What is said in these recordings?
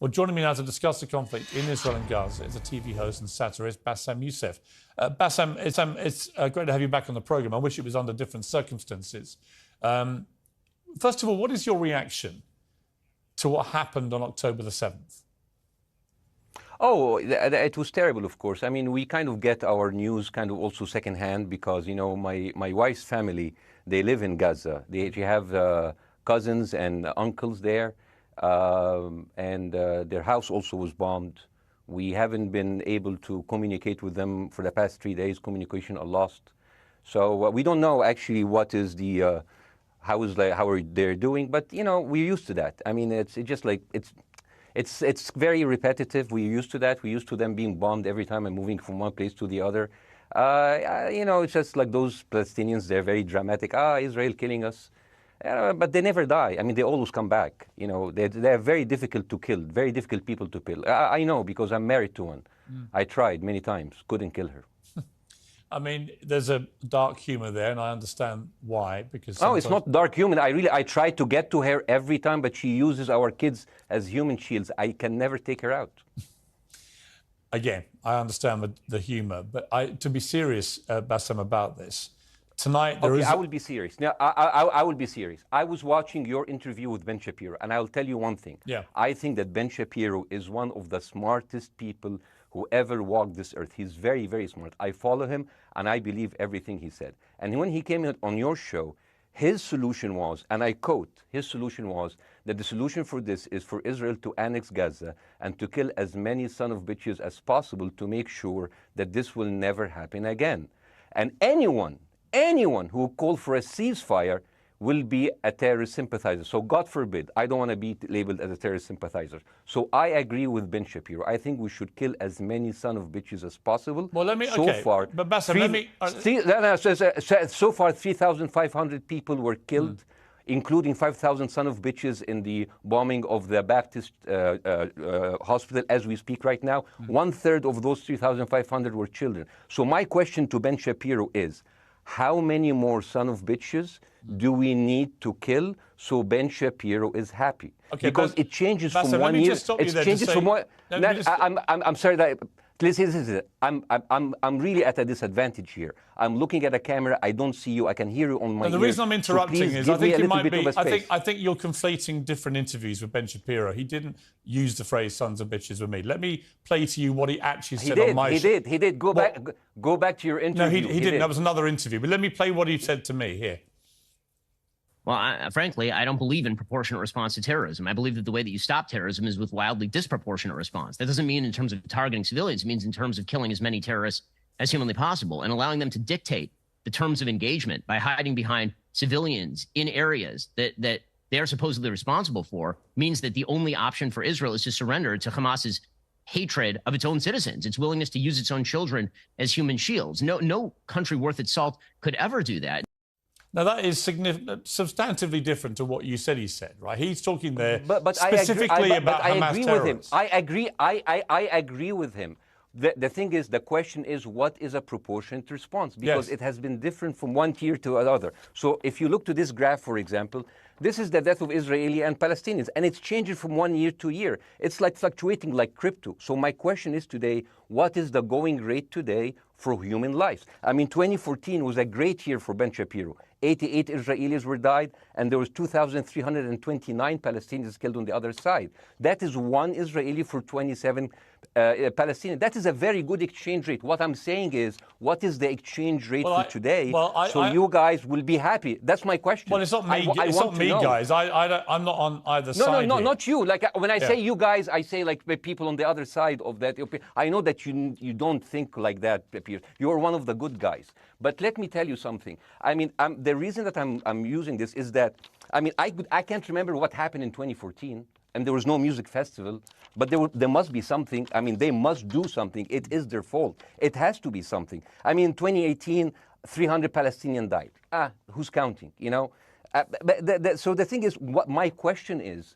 Well, joining me now to discuss the conflict in Israel and Gaza is a TV host and satirist, Bاسم Youssef. Bاسم, it's great to have you back on the programme. I wish it was under different circumstances. First of all, what is your reaction to what happened on October the 7th? Oh, it was terrible, of course. I mean, we kind of get our news kind of also secondhand because, you know, my wife's family, they live in Gaza. They have cousins and uncles there, and their house also was bombed. We haven't been able to communicate with them for the past 3 days. Communication are lost. So we don't know actually what is the, how are they doing, but, you know, we're used to that. I mean, it's just like, it's very repetitive. We're used to that. We're used to them being bombed every time and moving from one place to the other. You know, it's just like those Palestinians, they're very dramatic. Israel killing us. But they never die. I mean, they always come back. You know, they're very difficult to kill, very difficult people to kill. I know because I'm married to one. I tried many times, couldn't kill her. I mean, there's a dark humour there, and I understand why. Because oh, it's not dark humour. I try to get to her every time, but she uses our kids as human shields. I can never take her out. Again, I understand the humour, but to be serious, Bاسم, about this, tonight there is... I will be serious. Now, I will be serious. I was watching your interview with Ben Shapiro, and I'll tell you one thing. Yeah. I think that Ben Shapiro is one of the smartest people who ever walked this earth. He's very, very smart. I follow him, and I believe everything he said. And when he came on your show, his solution was, and I quote, his solution was that the solution for this is for Israel to annex Gaza and to kill as many son of bitches as possible to make sure that this will never happen again. And anyone who called for a ceasefire will be a terrorist sympathizer. So God forbid, I don't want to be labeled as a terrorist sympathizer. So I agree with Ben Shapiro. I think we should kill as many son of bitches as possible. Well, let me, so okay, far, but Bاسm, let me... so far, 3,500 people were killed, including 5,000 son of bitches in the bombing of the Baptist hospital as we speak right now. 1/3 of those 3,500 were children. So my question to Ben Shapiro is, how many more son of bitches do we need to kill so Ben Shapiro is happy? Okay, because it changes Bاسm, from 1 year. It changes from one. I'm sorry that. Listen, I'm really at a disadvantage here. I'm looking at a camera. I don't see you. I can hear you on my ears. The reason I'm interrupting is I think you might be. I think you're conflating different interviews with Ben Shapiro. He didn't use the phrase "sons of bitches" with me. Let me play to you what he actually said on my show. He did. Go back to your interview. No, he didn't. That was another interview. But let me play what he said to me here. Well, frankly, I don't believe in proportionate response to terrorism. I believe that the way that you stop terrorism is with wildly disproportionate response. That doesn't mean in terms of targeting civilians. It means in terms of killing as many terrorists as humanly possible and allowing them to dictate the terms of engagement by hiding behind civilians in areas that they are supposedly responsible for means that the only option for Israel is to surrender to Hamas's hatred of its own citizens, its willingness to use its own children as human shields. No country worth its salt could ever do that. Now, that is substantively different to what you said he said, right? He's talking there but specifically about Hamas terrorists. I agree with him. The thing is, the question is, what is a proportionate response? Because it has been different from one tier to another. So if you look to this graph, for example, this is the death of Israeli and Palestinians, and it's changing from 1 year to year. It's like fluctuating like crypto. So my question is today, what is the going rate today for human lives? I mean, 2014 was a great year for Ben Shapiro. 88 Israelis were died, and there was 2,329 Palestinians killed on the other side. That is one Israeli for 27 Palestinians. That is a very good exchange rate. What I'm saying is, what is the exchange rate for today? You guys will be happy. That's my question. Well, it's not me. It's not me, guys. I'm not on either side. No, not you. Like when I say you guys, I say like people on the other side of that. I know that you don't think like that, Piers. You're one of the good guys. But let me tell you something. I mean, the reason that I'm using this is that, I mean, I can't remember what happened in 2014, and there was no music festival, but there must be something. I mean, they must do something. It is their fault. It has to be something. I mean, 2018, 300 Palestinians died. Who's counting, you know? So the thing is, what my question is,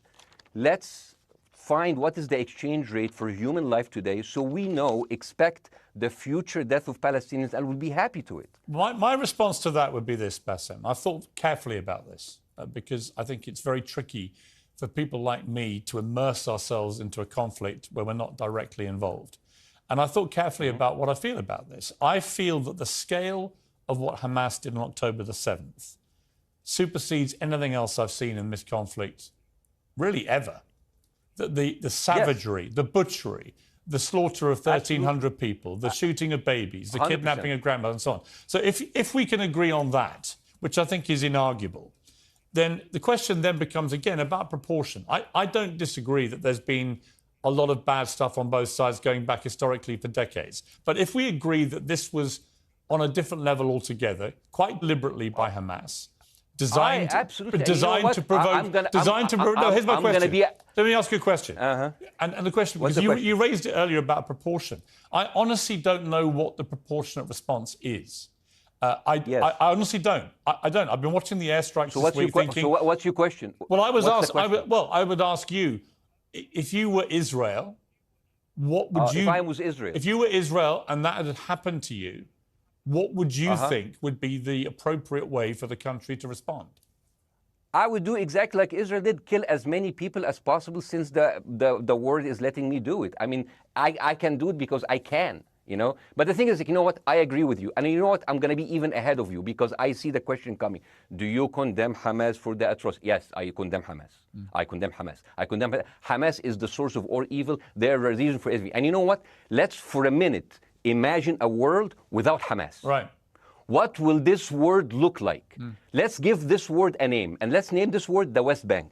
let's find what is the exchange rate for human life today so we expect the future death of Palestinians and will be happy to it. My response to that would be this, Bاسm. I've thought carefully about this because I think it's very tricky for people like me to immerse ourselves into a conflict where we're not directly involved. And I thought carefully about what I feel about this. I feel that the scale of what Hamas did on October the 7th supersedes anything else I've seen in this conflict, really ever. The savagery, the butchery, the slaughter of 1,300 people, the shooting of babies, the 100%. kidnapping of grandmothers and so on. So if we can agree on that, which I think is inarguable, then the question then becomes, again, about proportion. I don't disagree that there's been a lot of bad stuff on both sides going back historically for decades. But if we agree that this was on a different level altogether, quite deliberately by Hamas, designed to provoke... No, here's my question. Let me ask you a question. And the question, because you raised it earlier about proportion. I honestly don't know what the proportionate response is. I honestly don't. I don't. I've been watching the airstrikes this week thinking... So what's your question? Well, I would ask you, if you were Israel, what would you... If I was Israel. If you were Israel and that had happened to you, what would you think would be the appropriate way for the country to respond? I would do exactly like Israel did, kill as many people as possible, since the world is letting me do it. I mean, I can do it because I can, you know. But the thing is, you know what? I agree with you. And you know what? I'm going to be even ahead of you, because I see the question coming. Do you condemn Hamas for the atrocity? Yes, I condemn Hamas. I condemn Hamas. I condemn Hamas is the source of all evil. They're a reason for everything. And you know what? Let's, for a minute, imagine a world without Hamas. Right. What will this word look like? Let's give this word a name, and let's name this word the West Bank.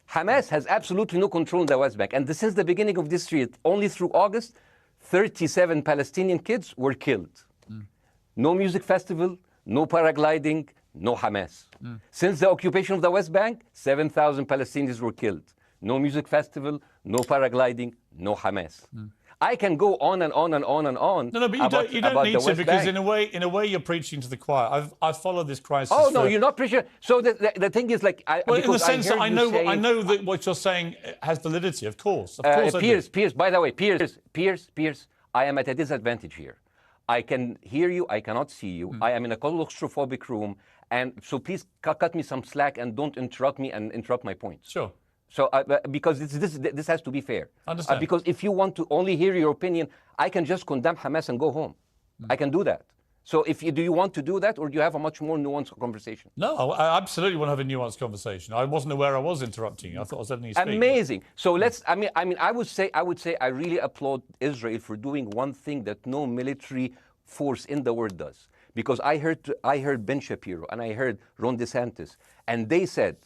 Hamas has absolutely no control in the West Bank. And since the beginning of this year, only through August, 37 Palestinian kids were killed. No music festival, no paragliding, no Hamas. Since the occupation of the West Bank, 7,000 Palestinians were killed. No music festival, no paragliding, no Hamas. I can go on and on and on and on. No, but you don't need to, because in a way you're preaching to the choir. I've followed this crisis. Oh no, you're not preaching. So the thing is, like, in the sense that I know that what you're saying has validity. Of course, Piers. By the way, Piers. I am at a disadvantage here. I can hear you. I cannot see you. I am in a claustrophobic room, and so please cut me some slack and don't interrupt me and interrupt my points. Sure. So, because this has to be fair. Understand. Because if you want to only hear your opinion, I can just condemn Hamas and go home. I can do that. So, do you want to do that, or do you have a much more nuanced conversation? No, I absolutely want to have a nuanced conversation. I wasn't aware I was interrupting you. I thought I was letting you speak. Amazing. So I would say I really applaud Israel for doing one thing that no military force in the world does. Because I heard Ben Shapiro and I heard Ron DeSantis, and they said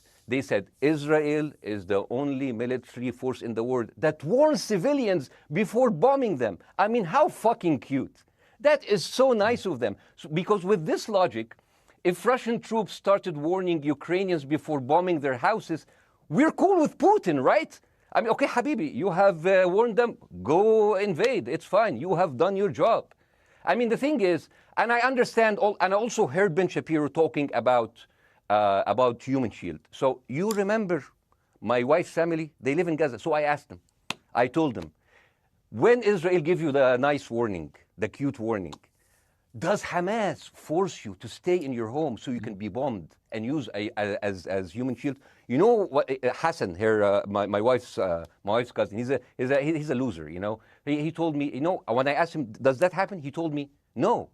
Israel is the only military force in the world that warns civilians before bombing them. I mean, how fucking cute. That is so nice of them. Because with this logic, if Russian troops started warning Ukrainians before bombing their houses, we're cool with Putin, right? I mean, okay, Habibi, you have warned them, go invade. It's fine. You have done your job. I mean, the thing is, and I understand, and I also heard Ben Shapiro talking about Human Shield. So you remember my wife's family, they live in Gaza. So I asked them, I told them, when Israel give you the nice warning, the cute warning, does Hamas force you to stay in your home so you can be bombed and use as Human Shield? You know what, Hassan here, my wife's cousin, he's a loser, you know. He told me, you know, when I asked him, does that happen? He told me, no.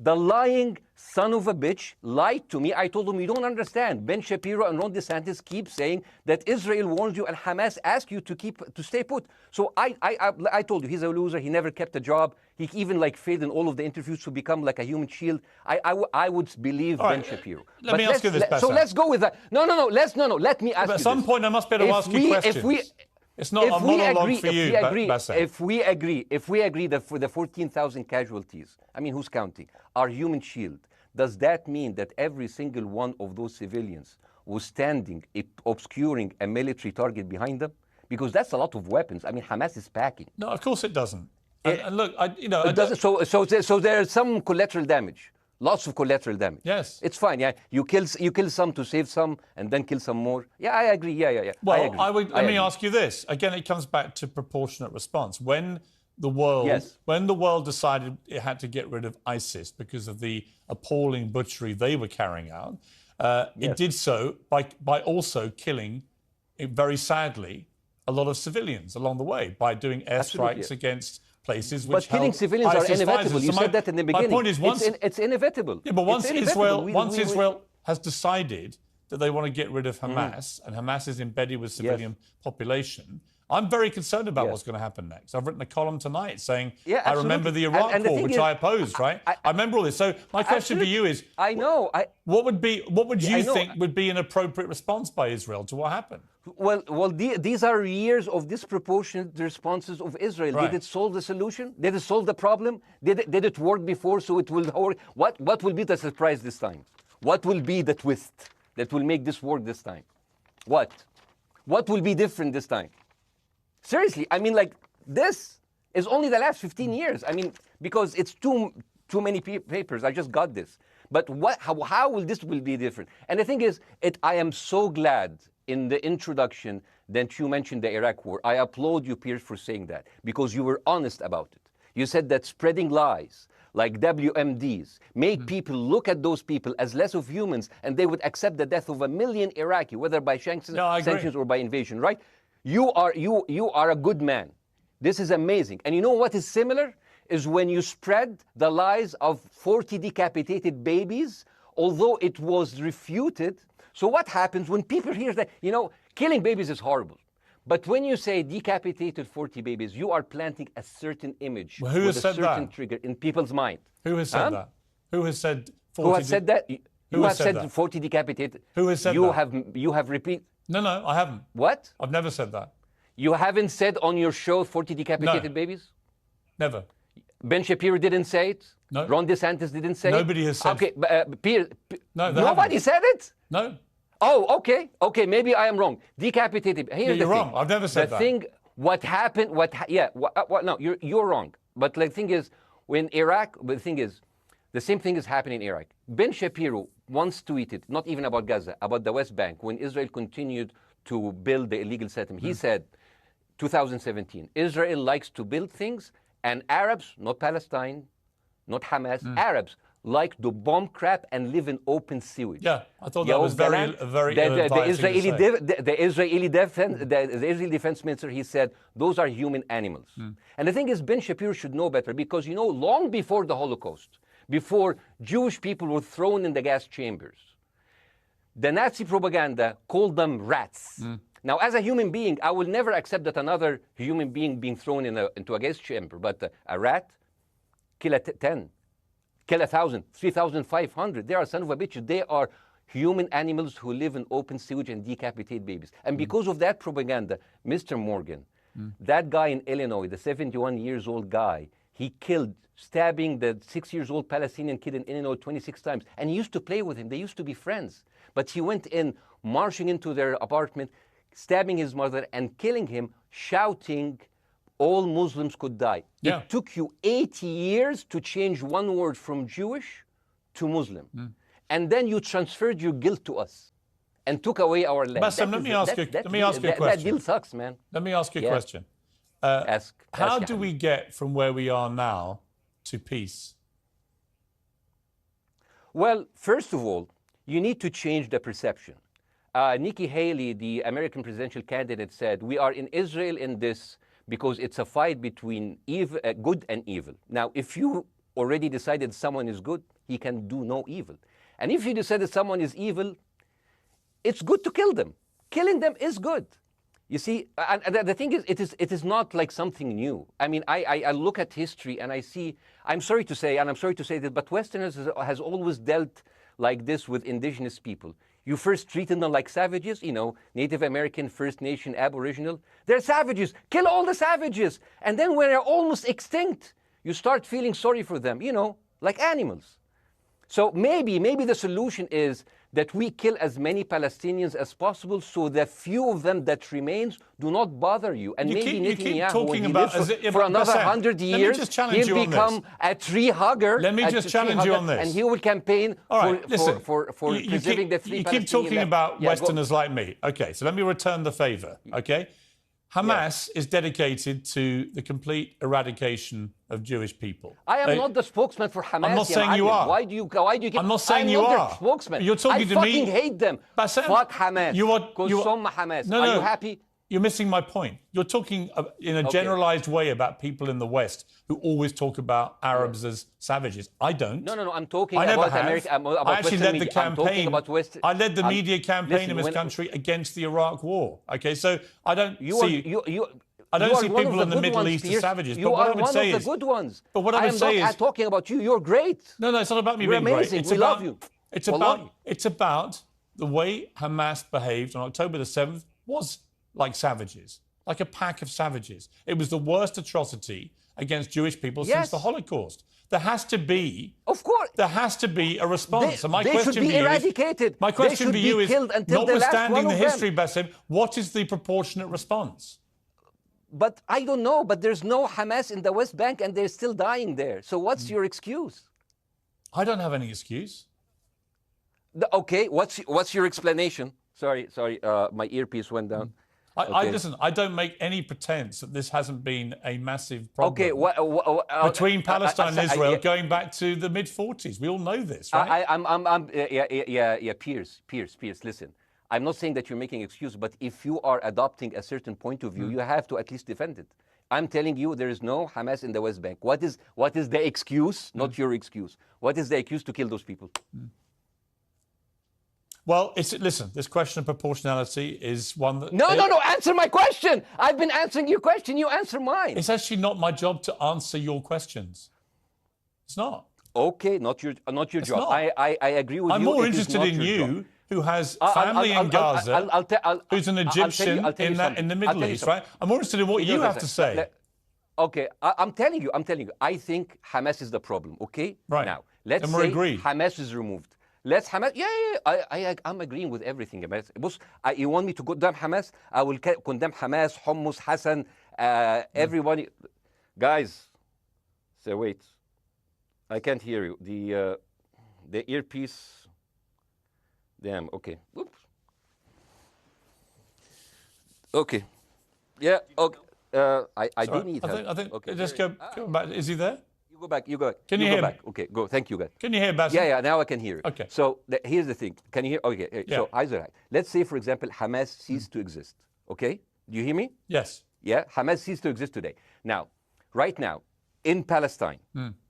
The lying son of a bitch lied to me. I told him, you don't understand. Ben Shapiro and Ron DeSantis keep saying that Israel warned you and Hamas asked you to stay put. So I told you, he's a loser. He never kept a job. He even failed in all of the interviews to become like a Human Shield. I would believe Ben Shapiro. Let me ask you this, Bassam. So let's go with that. No. Let me ask you this. At some point, I must be able to ask you questions. It's not a monologue for you, Bassam. If we agree that for the 14,000 casualties, I mean, who's counting, are Human Shield, does that mean that every single one of those civilians was standing, obscuring a military target behind them? Because that's a lot of weapons. I mean, Hamas is packing. No, of course it doesn't. And look, it doesn't. So there's some collateral damage. Lots of collateral damage. Yes. It's fine, yeah. You kill some to save some and then kill some more. Yeah, I agree. Yeah. Well, let me ask you this. Again, it comes back to proportionate response. When the world decided it had to get rid of ISIS because of the appalling butchery they were carrying out, it did so by also killing very sadly, a lot of civilians along the way by doing airstrikes against places which But killing civilians are inevitable. You said that in the beginning. My point is, it's inevitable. Yeah, but once Israel has decided that they want to get rid of Hamas, and Hamas is embedded with civilian population, I'm very concerned about what's going to happen next. I've written a column tonight saying, I remember the Iraq war, which I opposed, right? I remember all this. So my question for you is, what would you think would be an appropriate response by Israel to what happened? Well, these are years of disproportionate responses of Israel. Right. Did it solve the solution? Did it solve the problem? Did it work before, so it will work? What will be the surprise this time? What will be the twist that will make this work this time? What will be different this time? Seriously, I mean, like, this is only the last 15 years. I mean, because it's too many papers. I just got this. But how will this be different? And the thing is, I am so glad in the introduction that you mentioned the Iraq war. I applaud you, Piers, for saying that, because you were honest about it. You said that spreading lies like WMDs make people look at those people as less of humans, and they would accept the death of 1 million Iraqi, whether by sanctions or by invasion, right? You are a good man. This is amazing. And you know what is similar? Is when you spread the lies of 40 decapitated babies, although it was refuted. So what happens when people hear that, killing babies is horrible. But when you say decapitated 40 babies, you are planting a certain image with a certain trigger in people's mind. Who has said that? Who has said 40? Who has said that? You have said 40 decapitated. Who has said that? You have repeated. No, I haven't. What? I've never said that. You haven't said on your show 40 decapitated babies? Never. Ben Shapiro didn't say it? No. Ron DeSantis didn't say Nobody it? has said it. Okay, no, nobody said it? No. Oh, okay, maybe I am wrong. Decapitated. Here's you're the wrong. thing. I've never said that. What happened, no, you're wrong. But the thing is, when Iraq, the same thing is happening in Iraq. Ben Shapiro once tweeted, not even about Gaza, about the West Bank, when Israel continued to build the illegal settlement. He said, 2017, Israel likes to build things, and Arabs, not Palestine, not Hamas, Arabs like to bomb crap and live in open sewage. Yeah, I thought that was very the Israeli defense minister, he said, those are human animals. And the thing is, Ben Shapiro should know better, because, long before the Holocaust, before Jewish people were thrown in the gas chambers, the Nazi propaganda called them rats. Now, as a human being, I will never accept that another human being being thrown into a gas chamber. But a rat, kill 10, kill 1,000, 3,500. They are son of a bitch. They are human animals who live in open sewage and decapitate babies. And because of that propaganda, Mr. Morgan, that guy in Illinois, the 71-years-old guy, he killed, stabbing the 6-year-old Palestinian kid in Illinois 26 times. And he used to play with him. They used to be friends. But he went in, marching into their apartment, stabbing his mother and killing him, shouting, all Muslims could die. Yeah. It took you 80 years to change one word from Jewish to Muslim. And then you transferred your guilt to us and took away our land. Bassem, let me ask you a question. That deal sucks, man. Let me ask you a question. How do we get from where we are now to peace? Well, first of all, you need to change the perception. Nikki Haley, the American presidential candidate, said, we are in Israel in this because it's a fight between good and evil. Now, if you already decided someone is good, he can do no evil. And if you decide that someone is evil, it's good to kill them. Killing them is good. You see, and the thing is, it is not like something new. I mean, I look at history and I see, I'm sorry to say this, but Westerners has always dealt like this with indigenous people. You first treated them like savages, Native American, First Nation, Aboriginal. They're savages. Kill all the savages. And then when they're almost extinct, you start feeling sorry for them, like animals. So maybe the solution is that we kill as many Palestinians as possible so the few of them that remains do not bother you. And maybe Netanyahu, when he lives for another 100 years, he'll become a tree hugger. Let me just challenge you on this. And he will campaign for preserving the free Palestinian. You keep talking about Westerners like me. Okay, so let me return the favor, okay? Hamas is dedicated to the complete eradication of Jewish people. I am not the spokesman for Hamas. I'm not saying you are. Why do you keep... I'm not saying I'm you not are. their spokesman. You're talking to me. I fucking hate them. Bassem, Fuck Hamas. You are Hamas. No, are you happy? You're missing my point. You're talking in a generalized way about people in the West who always talk about Arabs as savages. I don't. No. I'm talking about America. I actually led the campaign. I led the media campaign listen, in this country against the Iraq War. Okay, so I don't see. I don't see people in the Middle East as savages. You are one of the good ones. But what I would say is, I'm talking about you. You're great. No, it's not about me being amazing. great. We love you. It's about the way Hamas behaved on October the 7th was like savages, like a pack of savages. It was the worst atrocity against Jewish people since the Holocaust. There has to be, of course, there has to be a response. They should be eradicated. My question for you is, notwithstanding the history, Bassem, what is the proportionate response? But I don't know. But there's no Hamas in the West Bank, and they're still dying there. So what's your excuse? I don't have any excuse. Okay, what's your explanation? Sorry, my earpiece went down. Listen, I don't make any pretense that this hasn't been a massive problem between Palestine and Israel going back to the mid-40s. We all know this, right? Pierce, listen. I'm not saying that you're making excuses, but if you are adopting a certain point of view, you have to at least defend it. I'm telling you, there is no Hamas in the West Bank. What is the excuse? Not your excuse. What is the excuse to kill those people? Well, listen, this question of proportionality is one that... No, answer my question. I've been answering your question. You answer mine. It's actually not my job to answer your questions. It's not. Okay, not your job. Not. I agree with you. I'm more interested in you, who has family in Gaza, who's an Egyptian in the Middle East, right? I'm more interested in what you have to say. Okay, I'm telling you. I think Hamas is the problem, okay? Right. Now, let's say Hamas is removed. Let's Hamas. I'm agreeing with everything. You want me to condemn Hamas? I will condemn Hamas, Hummus, Hassan, everybody. Guys, so wait. I can't hear you. The earpiece. Damn. Okay. Oops. Okay. Yeah. Okay. I do need help. I think. Okay. Just go back. Is he there? Go back. Can you hear me? Okay, go. Thank you, guys. Can you hear, Basim? Yeah, now I can hear you. Okay. So here's the thing. Can you hear? Okay, so let's say, for example, Hamas ceased to exist. Okay? Do you hear me? Yes. Yeah, Hamas ceased to exist today. Now, right now, in Palestine,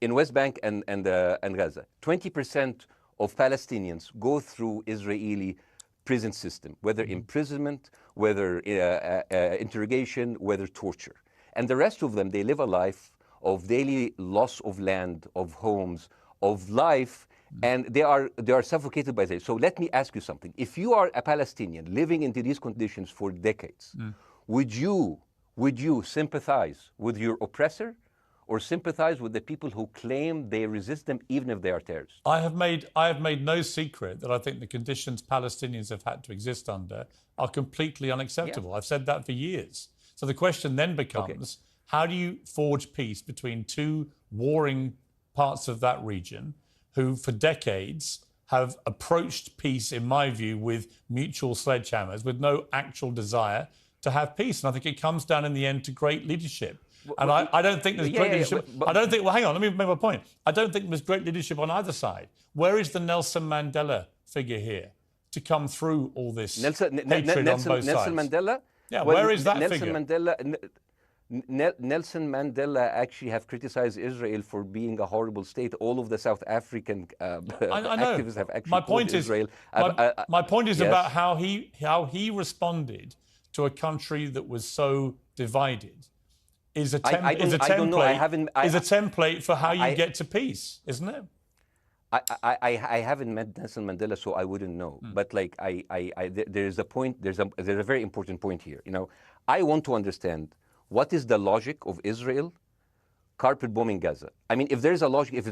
in West Bank and Gaza, 20% of Palestinians go through Israeli prison system, whether imprisonment, whether interrogation, whether torture. And the rest of them, they live a life of daily loss of land, of homes, of life, and they are suffocated by this. So let me ask you something. If you are a Palestinian living into these conditions for decades, would you sympathize with your oppressor or sympathize with the people who claim they resist them even if they are terrorists? I have made no secret that I think the conditions Palestinians have had to exist under are completely unacceptable. I've said that for years. So the question then becomes, how do you forge peace between two warring parts of that region who, for decades, have approached peace, in my view, with mutual sledgehammers, with no actual desire to have peace? And I think it comes down in the end to great leadership. And I don't think there's great leadership. I don't think, well, hang on, let me make my point. I don't think there's great leadership on either side. Where is the Nelson Mandela figure here to come through all this hatred on both sides? Nelson Mandela? Yeah, where is that figure? Nelson Mandela actually have criticized Israel for being a horrible state. All of the South African activists have actually called Israel. My point is about how he responded to a country that was so divided. Is a template for how you get to peace, isn't it? I haven't met Nelson Mandela, so I wouldn't know. But like there's a point. There's a very important point here. You know, I want to understand. What is the logic of Israel carpet bombing Gaza? I mean, if there's a logic, if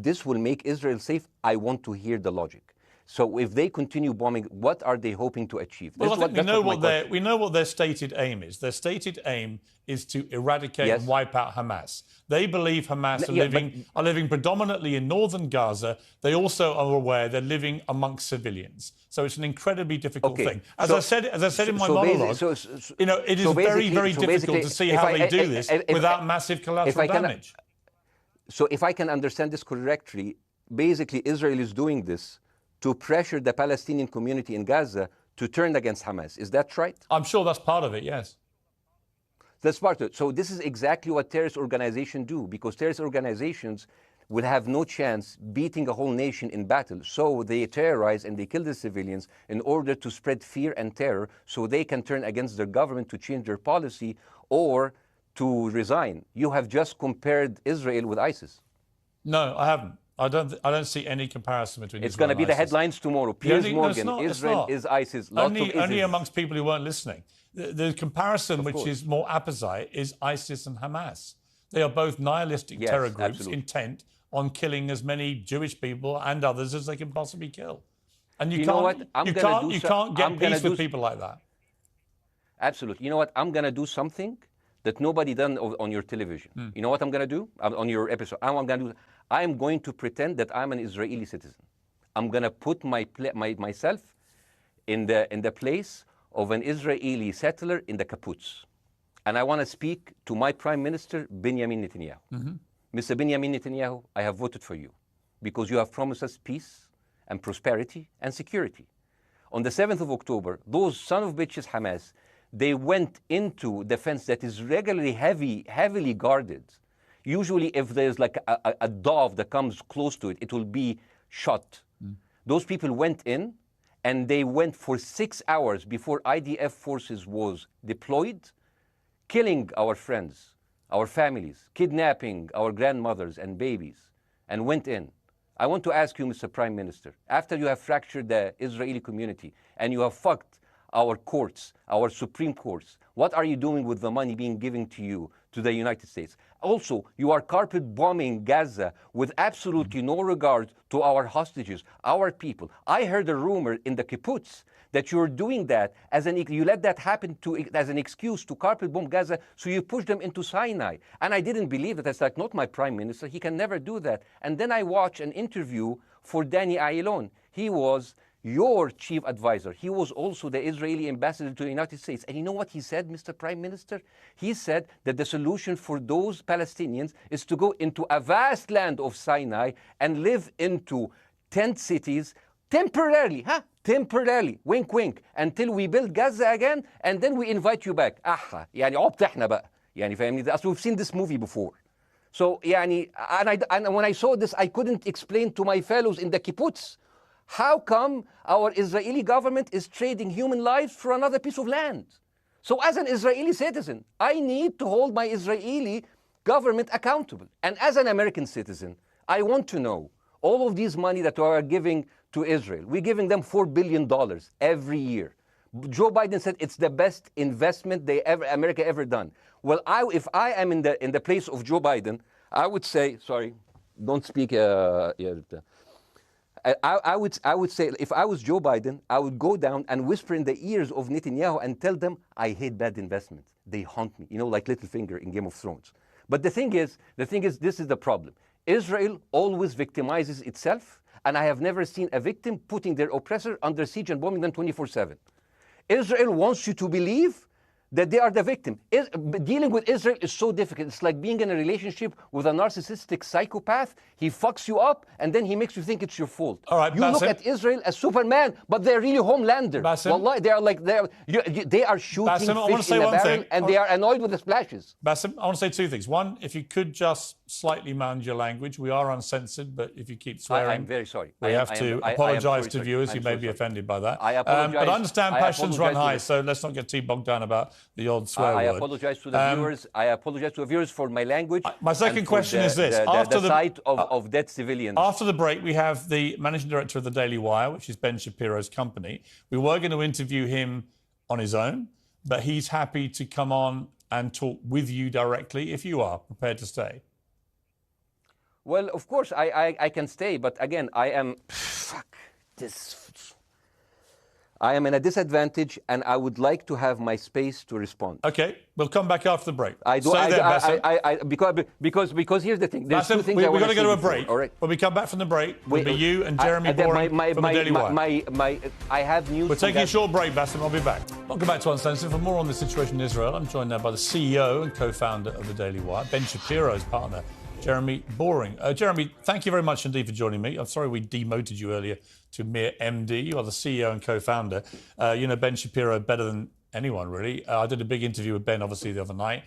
this will make Israel safe, I want to hear the logic. So if they continue bombing, what are they hoping to achieve? Well, I think we know what their stated aim is. Their stated aim is to eradicate and wipe out Hamas. They believe Hamas are living predominantly in northern Gaza. They also are aware they're living amongst civilians. So it's an incredibly difficult thing. As I said in my monologue, it is very, very difficult to see how they do this without massive collateral damage. So if I can understand this correctly, basically Israel is doing this to pressure the Palestinian community in Gaza to turn against Hamas. Is that right? I'm sure that's part of it, yes. That's part of it. So this is exactly what terrorist organizations do, because terrorist organizations will have no chance beating a whole nation in battle. So they terrorize and they kill the civilians in order to spread fear and terror so they can turn against their government to change their policy or to resign. You have just compared Israel with ISIS. No, I haven't. I don't see any comparison between It's going to be the headlines tomorrow. Piers Morgan, Israel is ISIS. Only amongst people who weren't listening. The comparison, which is more apposite, is ISIS and Hamas. They are both nihilistic terror groups intent on killing as many Jewish people and others as they can possibly kill. And you can't get peace with people like that. Absolutely. You know what? I'm going to do something that nobody done on your television. You know what I'm going to do on your episode? I'm going to pretend that I'm an Israeli citizen. I'm going to put myself in the place of an Israeli settler in the kibbutz. And I want to speak to my Prime Minister, Benjamin Netanyahu. Mr. Benjamin Netanyahu, I have voted for you because you have promised us peace and prosperity and security. On the 7th of October, those son of bitches Hamas, they went into the fence that is regularly heavily guarded. Usually if there's like a dove that comes close to it, it will be shot. Those people went in and they went for 6 hours before IDF forces was deployed, killing our friends, our families, kidnapping our grandmothers and babies, and went in. I want to ask you, Mr. Prime Minister, after you have fractured the Israeli community and you have fucked our courts, our Supreme Courts, what are you doing with the money being given to you, to the United States? Also, you are carpet bombing Gaza with absolutely no regard to our hostages, our people. I heard a rumor in the kibbutz that you're doing that you let that happen as an excuse to carpet bomb Gaza, so you push them into Sinai. And I didn't believe that. That's like, not my Prime Minister. He can never do that. And then I watched an interview for Danny Ayalon. He was your chief advisor. He was also the Israeli ambassador to the United States. And you know what he said, Mr. Prime Minister? He said that the solution for those Palestinians is to go into a vast land of Sinai and live into tent cities temporarily, temporarily, wink wink, until we build Gaza again, and then we invite you back. يعني عبط احنا بقى. يعني فاهمني؟ We've seen this movie before. So يعني, and when I saw this, I couldn't explain to my fellows in the kibbutz, how come our Israeli government is trading human lives for another piece of land? So as an Israeli citizen, I need to hold my Israeli government accountable. And as an American citizen, I want to know all of these money that we are giving to Israel. We're giving them $4 billion every year. Joe Biden said it's the best investment America ever done. Well, if I am in the place of Joe Biden, I would say, sorry, don't speak. I would say, if I was Joe Biden, I would go down and whisper in the ears of Netanyahu and tell them, I hate bad investments. They haunt me, like Littlefinger in Game of Thrones. But the thing is, this is the problem. Israel always victimizes itself, and I have never seen a victim putting their oppressor under siege and bombing them 24/7. Israel wants you to believe that they are the victim. Dealing with Israel is so difficult. It's like being in a relationship with a narcissistic psychopath. He fucks you up, and then he makes you think it's your fault. All right, you look at Israel as Superman, but they're really Homelander. Wallahi, they are shooting fish in a barrel, and they are annoyed with the splashes. Bassem, I want to say two things. One, if you could just slightly mind your language. We are uncensored, but if you keep swearing, I'm very sorry. We have to apologise to viewers who may be offended by that. I apologize. But I understand passions run high, so let's not get too bogged down about the old swear word. I apologize to the viewers. I apologize to the viewers for my language. My second question is this: after the sight of dead civilians. After the break, we have the managing director of the Daily Wire, which is Ben Shapiro's company. We were going to interview him on his own, but he's happy to come on and talk with you directly if you are prepared to stay. Well, of course, I can stay, but again, I am I am in a disadvantage, and I would like to have my space to respond. Okay, we'll come back after the break. Because here's the thing. There's Bassem, two things we've got to go to a break. All right. When we come back from the break, it'll be you and Jeremy Boring from the Daily Wire. I have news. We're taking a short break, Bassem. I'll be back. Welcome back to Uncensored. For more on the situation in Israel, I'm joined now by the CEO and co-founder of the Daily Wire, Ben Shapiro's partner, Jeremy Boring. Jeremy, thank you very much indeed for joining me. I'm sorry we demoted you earlier to mere MD. You are the CEO and co-founder. You know Ben Shapiro better than anyone, really. I did a big interview with Ben, obviously, the other night,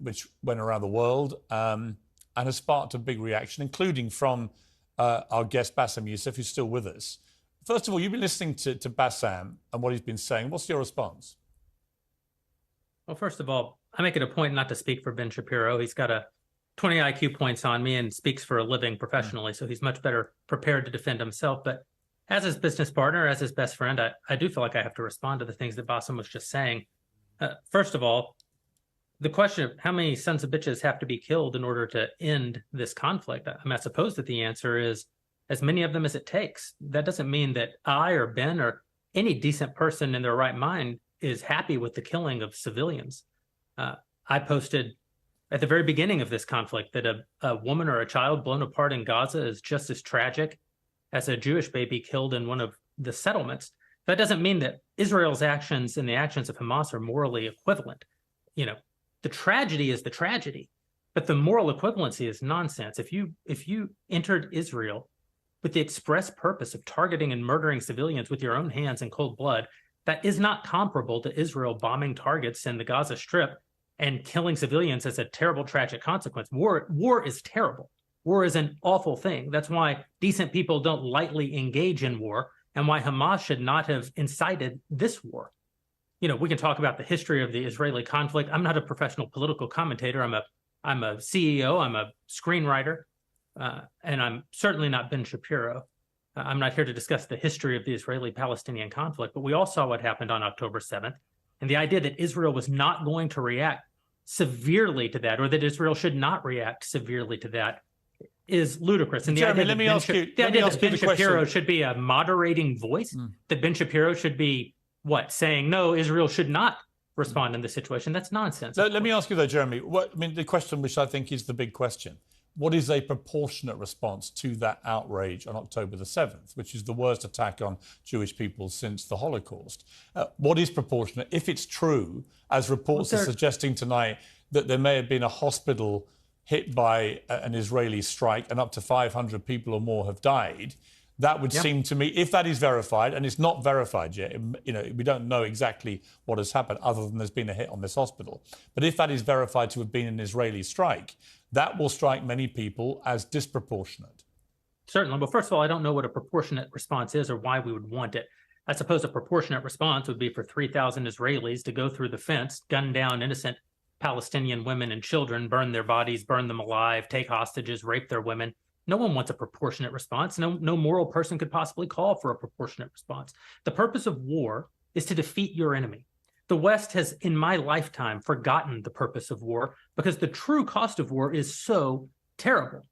which went around the world and has sparked a big reaction, including from our guest, Bassem Youssef, who's still with us. First of all, you've been listening to Bassem and what he's been saying. What's your response? Well, first of all, I make it a point not to speak for Ben Shapiro. He's got a 20 IQ points on me and speaks for a living professionally, so he's much better prepared to defend himself. But as his business partner, as his best friend, I do feel like I have to respond to the things that Bassem was just saying. First of all, the question of how many sons of bitches have to be killed in order to end this conflict, I suppose that the answer is as many of them as it takes. That doesn't mean that I or Ben or any decent person in their right mind is happy with the killing of civilians. I posted at the very beginning of this conflict that a woman or a child blown apart in Gaza is just as tragic as a Jewish baby killed in one of the settlements. That doesn't mean that Israel's actions and the actions of Hamas are morally equivalent. You know, the tragedy is the tragedy, but the moral equivalency is nonsense. If you entered Israel with the express purpose of targeting and murdering civilians with your own hands in cold blood, that is not comparable to Israel bombing targets in the Gaza Strip and killing civilians as a terrible, tragic consequence. War is terrible. War is an awful thing. That's why decent people don't lightly engage in war, and why Hamas should not have incited this war. You know, we can talk about the history of the Israeli conflict. I'm not a professional political commentator. I'm a CEO. I'm a screenwriter, and I'm certainly not Ben Shapiro. I'm not here to discuss the history of the Israeli-Palestinian conflict, but we all saw what happened on October 7th. And the idea that Israel was not going to react severely to that, or that Israel should not react severely to that, is ludicrous. And the Jeremy, idea that Ben Shapiro should be a moderating voice, that Ben Shapiro should be, saying, no, Israel should not respond in this situation, that's nonsense. Let me ask you, though, Jeremy, the question which I think is the big question. What is a proportionate response to that outrage on October the 7th, which is the worst attack on Jewish people since the Holocaust? What is proportionate? If it's true, as reports are suggesting tonight, that there may have been a hospital hit by an Israeli strike and up to 500 people or more have died, that would seem to me, if that is verified, and it's not verified yet, you know, we don't know exactly what has happened other than there's been a hit on this hospital. But if that is verified to have been an Israeli strike, that will strike many people as disproportionate. Certainly. Well, first of all, I don't know what a proportionate response is or why we would want it. I suppose a proportionate response would be for 3,000 Israelis to go through the fence, gun down innocent Palestinian women and children, burn their bodies, burn them alive, take hostages, rape their women. No one wants a proportionate response. No moral person could possibly call for a proportionate response. The purpose of war is to defeat your enemy. The West has, in my lifetime, forgotten the purpose of war because the true cost of war is so terrible.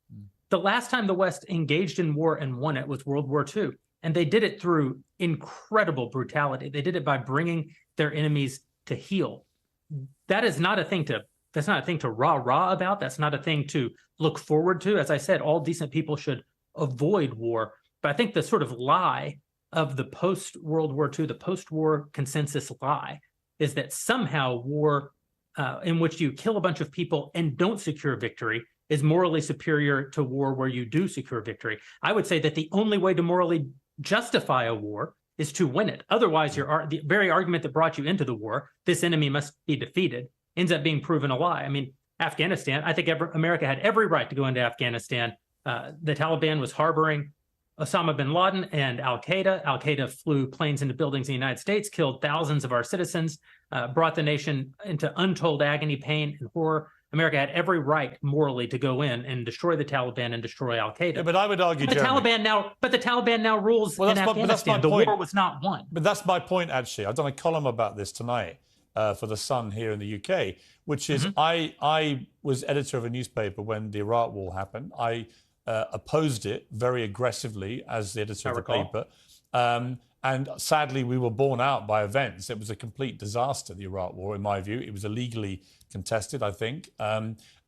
The last time the West engaged in war and won it was World War II, and they did it through incredible brutality. They did it by bringing their enemies to heel. That is not a thing to That's not a thing to rah-rah about. That's not a thing to look forward to. As I said, all decent people should avoid war. But I think the sort of lie of the post-World War II, the post-war consensus lie, is that somehow war in which you kill a bunch of people and don't secure victory is morally superior to war where you do secure victory. I would say that the only way to morally justify a war is to win it. Otherwise, the very argument that brought you into the war, this enemy must be defeated, ends up being proven a lie. I mean, Afghanistan, I think America had every right to go into Afghanistan. The Taliban was harboring Osama bin Laden and al-Qaeda. Al-Qaeda flew planes into buildings in the United States, killed thousands of our citizens, brought the nation into untold agony, pain, and horror. America had every right morally to go in and destroy the Taliban and destroy al-Qaeda. Yeah, but I would argue, the Taliban now rules in Afghanistan. The war was not won. But that's my point, actually. I've done a column about this tonight for The Sun here in the UK, which is I was editor of a newspaper when the Iraq war happened. I opposed it very aggressively as the editor of the recall. paper. And sadly, we were borne out by events. It was a complete disaster, the Iraq War, in my view. It was illegally contested, I think.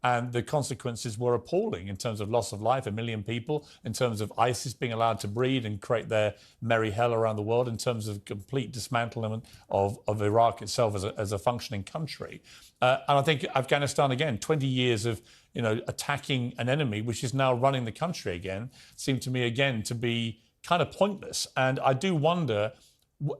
And the consequences were appalling in terms of loss of life, 1 million people, in terms of ISIS being allowed to breed and create their merry hell around the world, in terms of complete dismantlement of Iraq itself as a functioning country. And I think Afghanistan, again, 20 years of attacking an enemy, which is now running the country again, seemed to me, again, to be kind of pointless. And I do wonder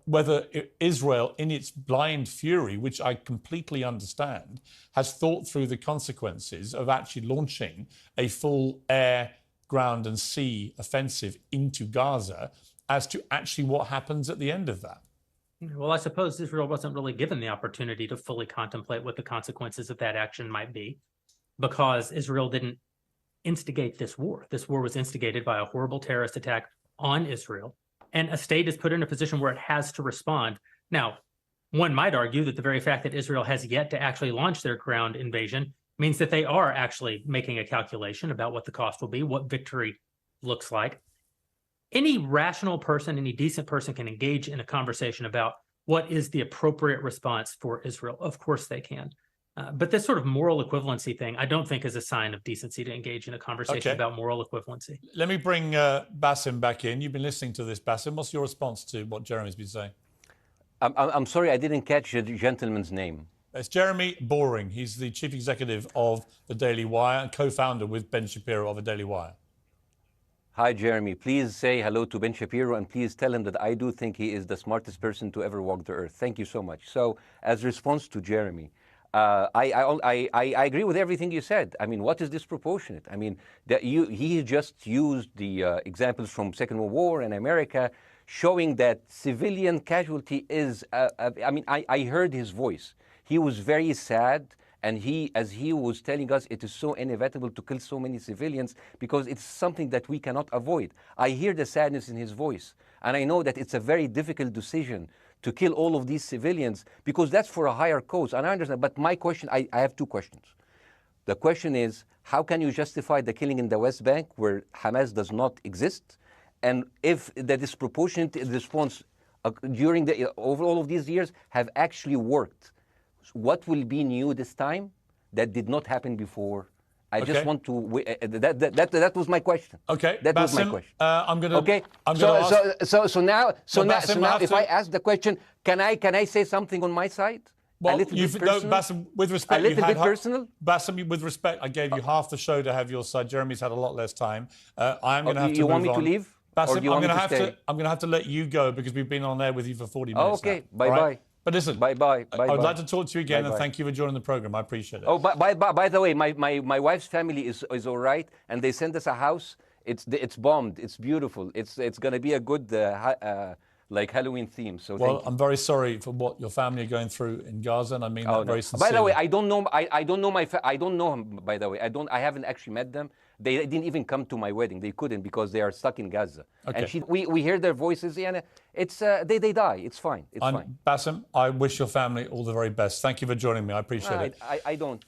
whether Israel, in its blind fury, which I completely understand, has thought through the consequences of actually launching a full air, ground and sea offensive into Gaza as to actually what happens at the end of that. Well, I suppose Israel wasn't really given the opportunity to fully contemplate what the consequences of that action might be, because Israel didn't instigate this war. This war was instigated by a horrible terrorist attack on Israel, and a state is put in a position where it has to respond. Now, one might argue that the very fact that Israel has yet to actually launch their ground invasion means that they are actually making a calculation about what the cost will be, what victory looks like. Any rational person, any decent person can engage in a conversation about what is the appropriate response for Israel. Of course they can. But this sort of moral equivalency thing, I don't think is a sign of decency to engage in a conversation about moral equivalency. Let me bring Baasim back in. You've been listening to this, Baasim. What's your response to what Jeremy's been saying? I'm sorry, I didn't catch the gentleman's name. It's Jeremy Boring. He's the chief executive of the Daily Wire and co-founder with Ben Shapiro of the Daily Wire. Hi, Jeremy. Please say hello to Ben Shapiro, and please tell him that I do think he is the smartest person to ever walk the earth. Thank you so much. So, as a response to Jeremy, I agree with everything you said. I mean, what is disproportionate? I mean, he just used the examples from Second World War and America, showing that civilian casualty is, I mean, I heard his voice. He was very sad, and as he was telling us, it is so inevitable to kill so many civilians because it's something that we cannot avoid. I hear the sadness in his voice, and I know that it's a very difficult decision to kill all of these civilians because that's for a higher cause, and I understand. But my question, I have two questions. The question is, how can you justify the killing in the West Bank where Hamas does not exist? And if the disproportionate response during over all of these years have actually worked, what will be new this time that did not happen before? I just want to. That was my question. Okay, that was my question. I'm gonna. Okay. So now, if I ask the question, can I say something on my side? Well, a little bit personal? Baasim, with respect, a little bit personal. Baasim, with respect, I gave you half the show to have your side. Jeremy's had a lot less time. I'm going to have to. You want move me to leave? Baasim, I'm going to have to let you go because we've been on air with you for 40 minutes. Okay. Now. Bye bye. Right? But listen, bye. I would like to talk to you again, bye, and thank you for joining the program. I appreciate it. Oh, by the way, my wife's family is all right, and they sent us a house. It's bombed. It's beautiful. It's going to be a good like Halloween theme. So well, I'm very sorry for what your family are going through in Gaza, and I mean that very sincerely. By the way, I don't know. I don't know I don't know him. By the way, I haven't actually met them. They didn't even come to my wedding. They couldn't because they are stuck in Gaza. Okay. And we hear their voices, and it's they die. It's fine. It's fine. Baasim, I wish your family all the very best. Thank you for joining me. I appreciate it. I don't.